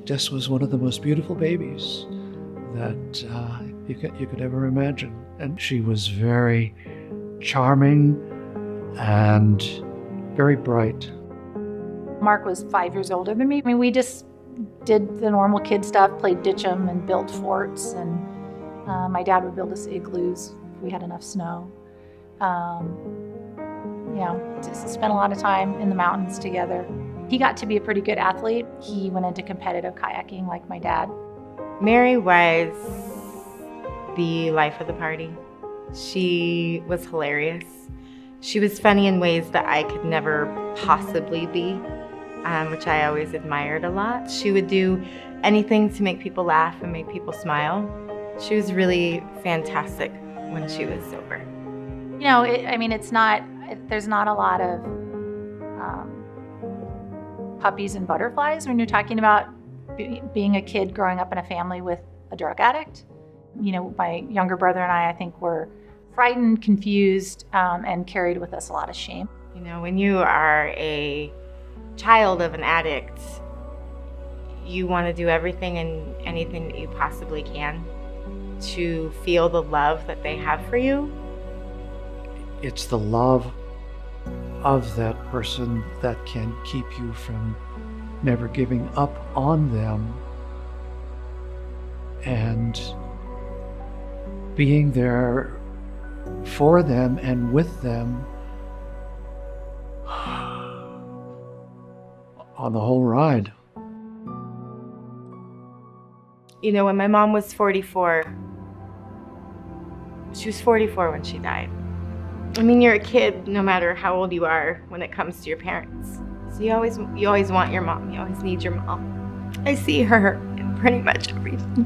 Jess was one of the most beautiful babies that you could ever imagine. And she was very charming and very bright. Mark was 5 years older than me. I mean, we just did the normal kid stuff, played ditch-em and built forts, and my dad would build us igloos if we had enough snow. Just spent a lot of time in the mountains together. He got to be a pretty good athlete. He went into competitive kayaking like my dad. Mary was the life of the party. She was hilarious. She was funny in ways that I could never possibly be, which I always admired a lot. She would do anything to make people laugh and make people smile. She was really fantastic when she was sober. There's not a lot of puppies and butterflies when you're talking about being a kid growing up in a family with a drug addict. My younger brother and I think, were frightened, confused, and carried with us a lot of shame. When you are a child of an addict, you want to do everything and anything that you possibly can to feel the love that they have for you. It's the love of that person that can keep you from never giving up on them and being there for them and with them on the whole ride. When my mom was 44, she was 44 when she died. You're a kid no matter how old you are when it comes to your parents. So you always want your mom. You always need your mom. I see her in pretty much everything.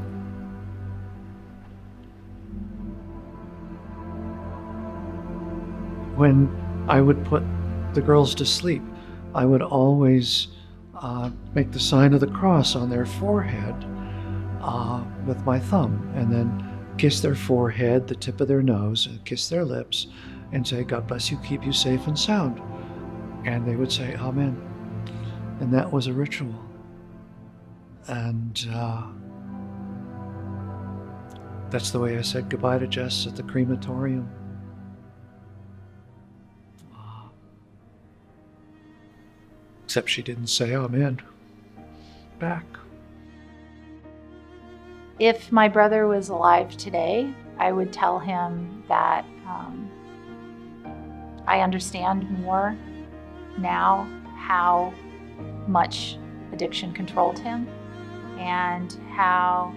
When I would put the girls to sleep, I would always make the sign of the cross on their forehead with my thumb, and then kiss their forehead, the tip of their nose, and kiss their lips, and say, "God bless you, keep you safe and sound." And they would say, "Amen." And that was a ritual. And that's the way I said goodbye to Jess at the crematorium. Except she didn't say amen back. If my brother was alive today, I would tell him that I understand more now how much addiction controlled him and how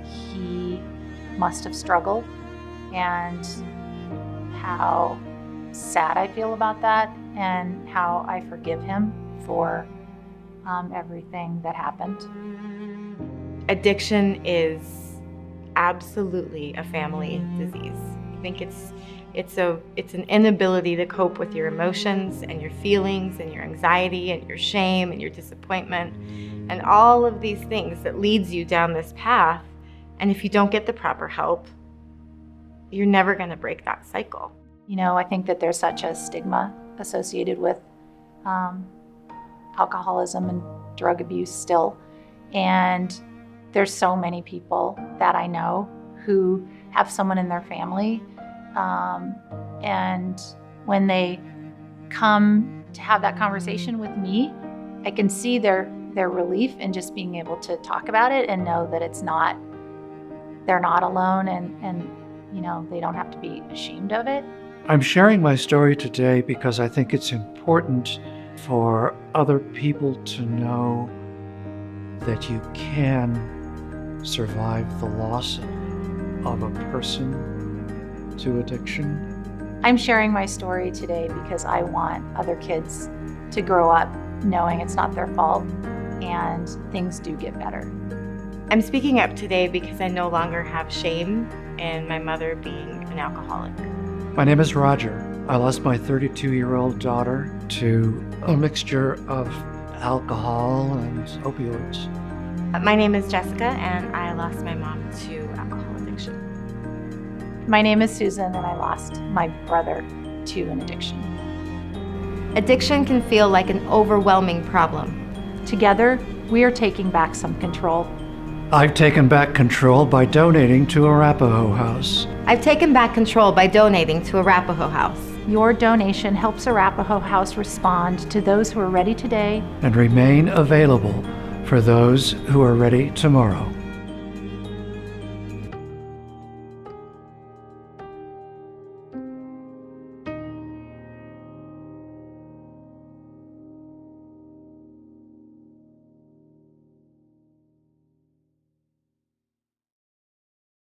he must have struggled and how sad I feel about that and how I forgive him for everything that happened. Addiction is absolutely a family disease. I think it's an inability to cope with your emotions and your feelings and your anxiety and your shame and your disappointment and all of these things that leads you down this path. And if you don't get the proper help, you're never going to break that cycle. I think that there's such a stigma associated with alcoholism and drug abuse still. And there's so many people that I know who have someone in their family. And when they come to have that conversation with me, I can see their relief in just being able to talk about it and know that they're not alone and they don't have to be ashamed of it. I'm sharing my story today because I think it's important for other people to know that you can survive the loss of a person to addiction. I'm sharing my story today because I want other kids to grow up knowing it's not their fault and things do get better. I'm speaking up today because I no longer have shame in my mother being an alcoholic. My name is Roger. I lost my 32-year-old daughter to a mixture of alcohol and opioids. My name is Jessica, and I lost my mom to alcohol addiction. My name is Susan, and I lost my brother to an addiction. Addiction can feel like an overwhelming problem. Together, We are taking back some control. I've taken back control by donating to Arapaho House. I've taken back control by donating to Arapaho House. Your donation helps Arapaho House respond to those who are ready today And remain available for those who are ready tomorrow.